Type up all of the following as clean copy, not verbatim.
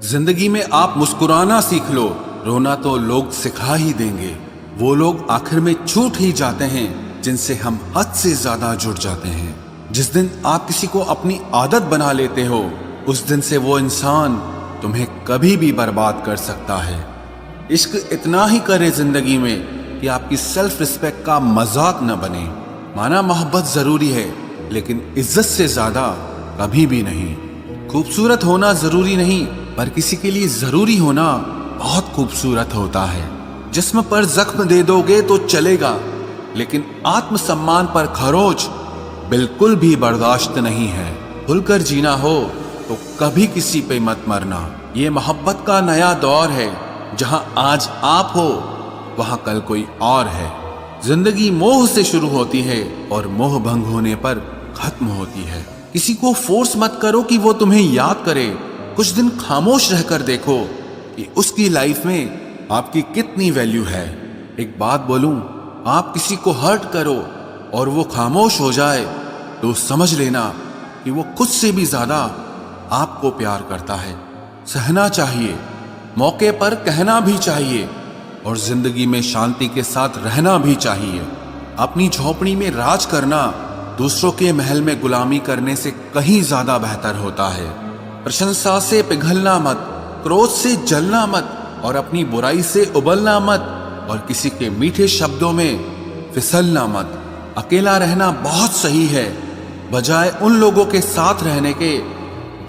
जिंदगी में आप मुस्कुराना सीख लो, रोना तो लोग सिखा ही देंगे। वो लोग आखिर में छूट ही जाते हैं जिनसे हम हद से ज्यादा जुड़ जाते हैं। जिस दिन आप किसी को अपनी आदत बना लेते हो, उस दिन से वो इंसान तुम्हें कभी भी बर्बाद कर सकता है। इश्क इतना ही करे जिंदगी में कि आपकी सेल्फ रिस्पेक्ट का मजाक न बने। माना मोहब्बत जरूरी है, लेकिन इज्जत से ज्यादा कभी भी नहीं। खूबसूरत होना जरूरी नहीं, पर किसी के लिए जरूरी होना बहुत खूबसूरत होता है। जिस्म पर जख्म दे दोगे तो चलेगा, लेकिन आत्मसम्मान पर खरोच बिल्कुल भी बर्दाश्त नहीं है। खुलकर जीना हो तो कभी किसी पे मत मरना। ये मोहब्बत का नया दौर है, जहां आज आप हो वहां कल कोई और है। जिंदगी मोह से शुरू होती है और मोह भंग होने पर खत्म होती है। किसी को फोर्स मत करो कि वो तुम्हें याद करे। कुछ दिन खामोश रहकर देखो कि उसकी लाइफ में आपकी कितनी वैल्यू है। एक बात बोलूं, आप किसी को हर्ट करो और वो खामोश हो जाए तो समझ लेना कि वो खुद से भी ज्यादा आपको प्यार करता है। सहना चाहिए, मौके पर कहना भी चाहिए, और जिंदगी में शांति के साथ रहना भी चाहिए। अपनी झोपड़ी में राज करना दूसरों के महल में गुलामी करने से कहीं ज्यादा बेहतर होता है। प्रशंसा से पिघलना मत, क्रोध से जलना मत, और अपनी बुराई से उबलना मत, और किसी के मीठे शब्दों में फिसलना मत। अकेला रहना बहुत सही है, बजाय उन लोगों के साथ रहने के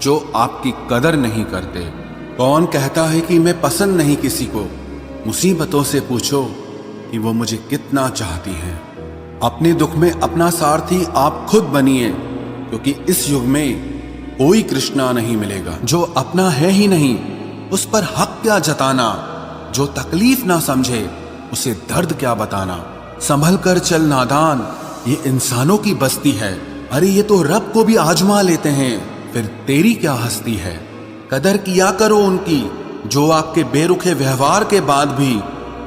जो आपकी कदर नहीं करते। कौन कहता है कि मैं पसंद नहीं किसी को? मुसीबतों से पूछो कि वो मुझे कितना चाहती हैं। अपने दुख में अपना सारथी आप खुद बनिए, क्योंकि इस युग में कोई कृष्णा नहीं मिलेगा। जो अपना है ही नहीं, उस पर हक क्या जताना? जो तकलीफ ना समझे, उसे दर्द क्या बताना? संभल कर चल नादान, ये इंसानों की बस्ती है। अरे ये तो रब को भी आजमा लेते हैं, फिर तेरी क्या हस्ती है? कदर किया करो उनकी जो आपके बेरुखे व्यवहार के बाद भी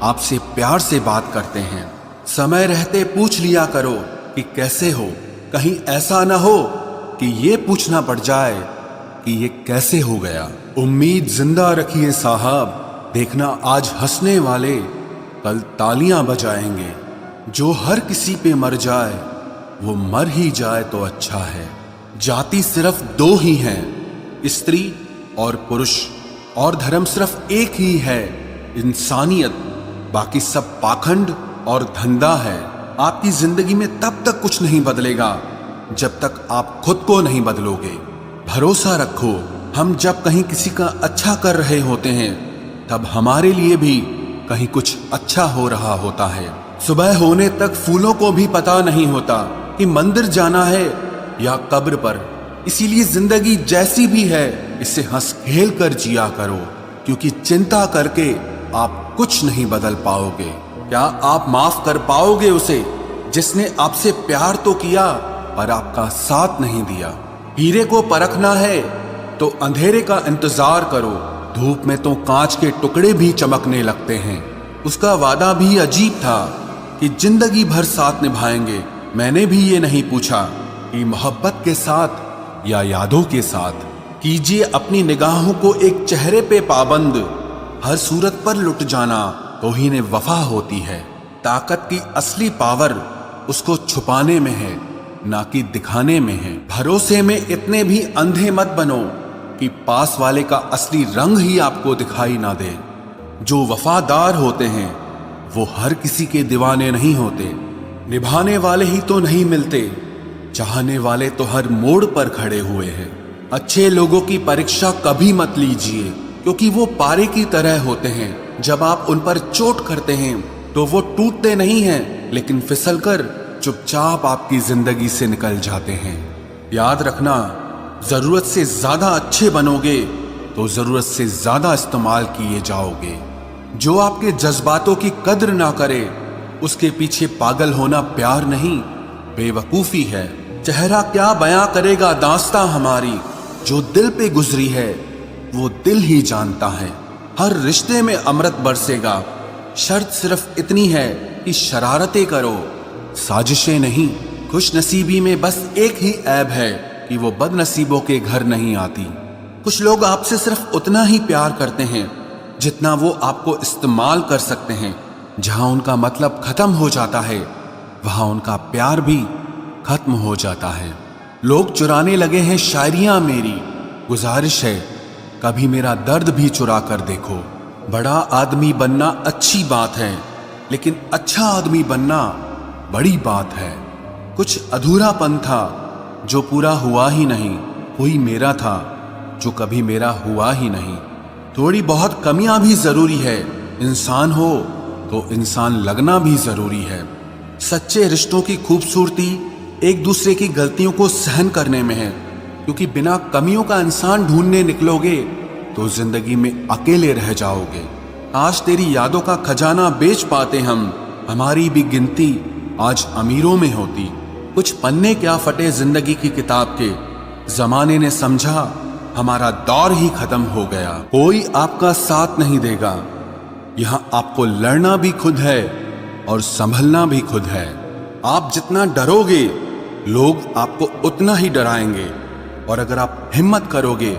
आपसे प्यार से बात करते हैं। समय रहते पूछ लिया करो कि कैसे हो। कहीं ऐसा ना हो कि ये पूछना पड़ जाए कि ये कैसे हो गया। उम्मीद जिंदा रखिए साहब, देखना आज हंसने वाले कल तालियां बजाएंगे। जो हर किसी पे मर जाए वो मर ही जाए तो अच्छा है। जाति सिर्फ दो ही हैं, स्त्री और पुरुष, और धर्म सिर्फ एक ही है, इंसानियत। बाकी सब पाखंड और धंधा है। आपकी जिंदगी में तब तक कुछ नहीं बदलेगा जब तक आप खुद को नहीं बदलोगे। भरोसा रखो, हम जब कहीं किसी का अच्छा कर रहे होते हैं, तब हमारे लिए भी कहीं कुछ अच्छा हो रहा होता है। सुबह होने तक फूलों को भी पता नहीं होता कि मंदिर जाना है या कब्र पर। इसीलिए जिंदगी जैसी भी है, इसे हंस खेल कर जिया करो, क्योंकि चिंता करके आप कुछ नहीं बदल पाओगे। क्या आप माफ कर पाओगे उसे जिसने आपसे प्यार तो किया पर आपका साथ नहीं दिया? हीरे को परखना है तो अंधेरे का इंतजार करो। धूप में तो कांच के टुकड़े भी चमकने लगते हैं। उसका वादा भी अजीब था कि जिंदगी भर साथ निभाएंगे। मैंने भी ये नहीं पूछा कि मोहब्बत के साथ या यादों के साथ। कीजिए अपनी निगाहों को एक चेहरे पे पाबंद, हर सूरत पर लुट जाना तो ही ने वफा होती है। ताकत की असली पावर उसको छुपाने में है, ना कि दिखाने में है। भरोसे में इतने भी अंधे मत बनो कि पास वाले का असली रंग ही आपको दिखाई ना दे। जो वफादार होते हैं वो हर किसी के दीवाने नहीं होते। निभाने वाले ही तो नहीं मिलते, चाहने वाले तो हर मोड़ पर खड़े हुए हैं। अच्छे लोगों की परीक्षा कभी मत लीजिए, क्योंकि वो पारे की तरह होते हैं। जब आप उन पर चोट करते हैं तो वो टूटते नहीं हैं, लेकिन फिसलकर चुपचाप आपकी जिंदगी से निकल जाते हैं। याद रखना, जरूरत से ज्यादा अच्छे बनोगे तो जरूरत से ज्यादा इस्तेमाल किए जाओगे। जो आपके जज्बातों की कद्र ना करे, उसके पीछे पागल होना प्यार नहीं, बेवकूफी है। चेहरा क्या बयां करेगा दास्तां हमारी, जो दिल पे गुजरी है वो दिल ही जानता है। हर रिश्ते में अमृत बरसेगा, शर्त सिर्फ इतनी है कि शरारतें करो, साजिशें नहीं। खुश नसीबी में बस एक ही ऐब है कि वो बदनसीबों के घर नहीं आती। कुछ लोग आपसे सिर्फ उतना ही प्यार करते हैं जितना वो आपको इस्तेमाल कर सकते हैं। जहां उनका मतलब खत्म हो जाता है वहां उनका प्यार भी खत्म हो जाता है। लोग चुराने लगे हैं शायरियां मेरी, गुजारिश है कभी मेरा दर्द भी चुरा कर देखो। बड़ा आदमी बनना अच्छी बात है, लेकिन अच्छा आदमी बनना बड़ी बात है। कुछ अधूरापन था जो पूरा हुआ ही नहीं, कोई मेरा था जो कभी मेरा हुआ ही नहीं। थोड़ी बहुत कमियां भी जरूरी है, इंसान हो तो इंसान लगना भी जरूरी है। सच्चे रिश्तों की खूबसूरती एक दूसरे की गलतियों को सहन करने में है, क्योंकि बिना कमियों का इंसान ढूंढने निकलोगे तो जिंदगी में अकेले रह जाओगे। आज तेरी यादों का खजाना बेच पाते हम, हमारी भी गिनती आज अमीरों में होती। कुछ पन्ने क्या फटे जिंदगी की किताब के, जमाने ने समझा हमारा दौर ही खत्म हो गया। कोई आपका साथ नहीं देगा, यहां आपको लड़ना भी खुद है और संभलना भी खुद है। आप जितना डरोगे लोग आपको उतना ही डराएंगे, और अगर आप हिम्मत करोगे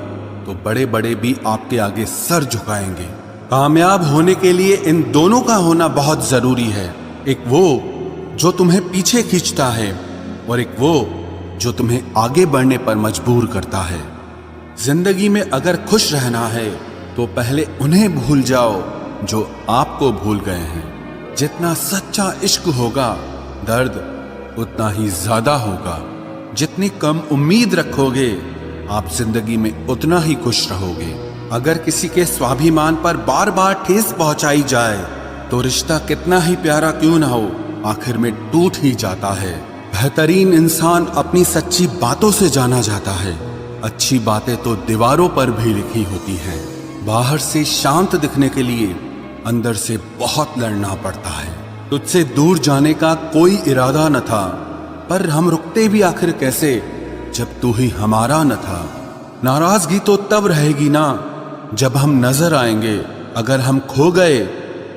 तो बड़े बड़े भी आपके आगे सर झुकाएंगे। कामयाब होने के लिए इन दोनों का होना बहुत जरूरी है। एक वो जो तुम्हें पीछे खींचता है, और एक वो जो तुम्हें आगे बढ़ने पर मजबूर करता है। जिंदगी में अगर खुश रहना है तो पहले उन्हें भूल जाओ जो आपको भूल गए हैं। जितना सच्चा इश्क होगा दर्द उतना ही ज्यादा होगा। जितनी कम उम्मीद रखोगे आप जिंदगी में उतना ही खुश रहोगे। अगर किसी के स्वाभिमान पर बार बार ठेस पहुंचाई जाए तो रिश्ता कितना ही प्यारा क्यों ना हो, आखिर में टूट ही जाता है। बेहतरीन इंसान अपनी सच्ची बातों से जाना जाता है। अच्छी बातें तो दीवारों पर भी लिखी होती हैं। बाहर से शांत दिखने के लिए अंदर से बहुत लड़ना पड़ता है। तुझसे दूर जाने का कोई इरादा न था, पर हम रुकते भी आखिर कैसे जब तू ही हमारा न था। नाराजगी तो तब रहेगी ना जब हम नजर आएंगे, अगर हम खो गए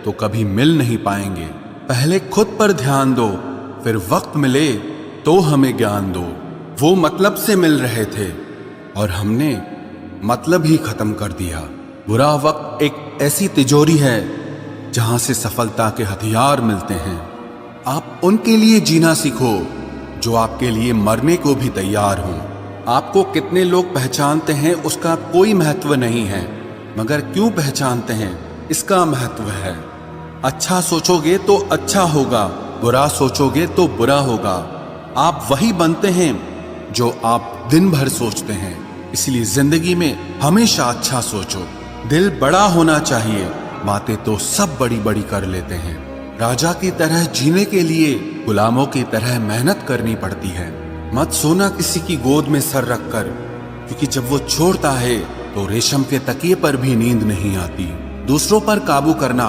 तो कभी मिल नहीं पाएंगे। पहले खुद पर ध्यान दो, फिर वक्त मिले तो हमें ज्ञान दो। वो मतलब से मिल रहे थे और हमने मतलब ही खत्म कर दिया। बुरा वक्त एक ऐसी तिजोरी है जहां से सफलता के हथियार मिलते हैं। आप उनके लिए जीना सीखो जो आपके लिए मरने को भी तैयार हों। आपको कितने लोग पहचानते हैं उसका कोई महत्व नहीं है, मगर क्यों पहचानते हैं इसका महत्व है। अच्छा सोचोगे तो अच्छा होगा, बुरा सोचोगे तो बुरा होगा। आप वही बनते हैं जो आप दिन भर सोचते हैं। इसलिए जिंदगी में हमेशा अच्छा सोचो। दिल बड़ा होना चाहिए, बातें तो सब बड़ी बड़ी कर लेते हैं। राजा की तरह जीने के लिए गुलामों की तरह मेहनत करनी पड़ती है। मत सोना किसी की गोद में सर रखकर, क्योंकि जब वो छोड़ता है तो रेशम के तकिए पर भी नींद नहीं आती। दूसरों पर काबू करना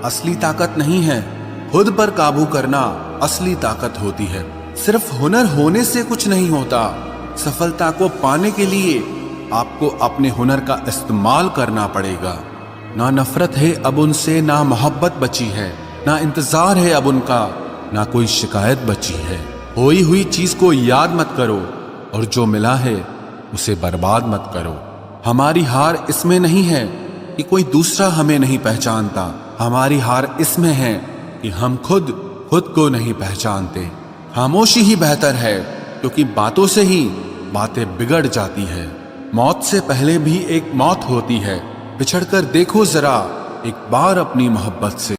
असली ताकत नहीं है, खुद पर काबू करना असली ताकत होती है। सिर्फ हुनर होने से कुछ नहीं होता, सफलता को पाने के लिए आपको अपने हुनर का इस्तेमाल करना पड़ेगा। ना नफरत है अब उनसे, ना मोहब्बत बची है, ना इंतजार है अब उनका, ना कोई शिकायत बची है। खोई हुई चीज को याद मत करो और जो मिला है उसे बर्बाद मत करो। हमारी हार इसमें नहीं है कि कोई दूसरा हमें नहीं पहचानता, हमारी हार इसमें है कि हम खुद को नहीं पहचानते। खामोशी ही बेहतर है, क्योंकि बातों से ही बातें बिगड़ जाती है। मौत से पहले भी एक मौत होती है, बिछड़कर देखो जरा एक बार अपनी मोहब्बत से।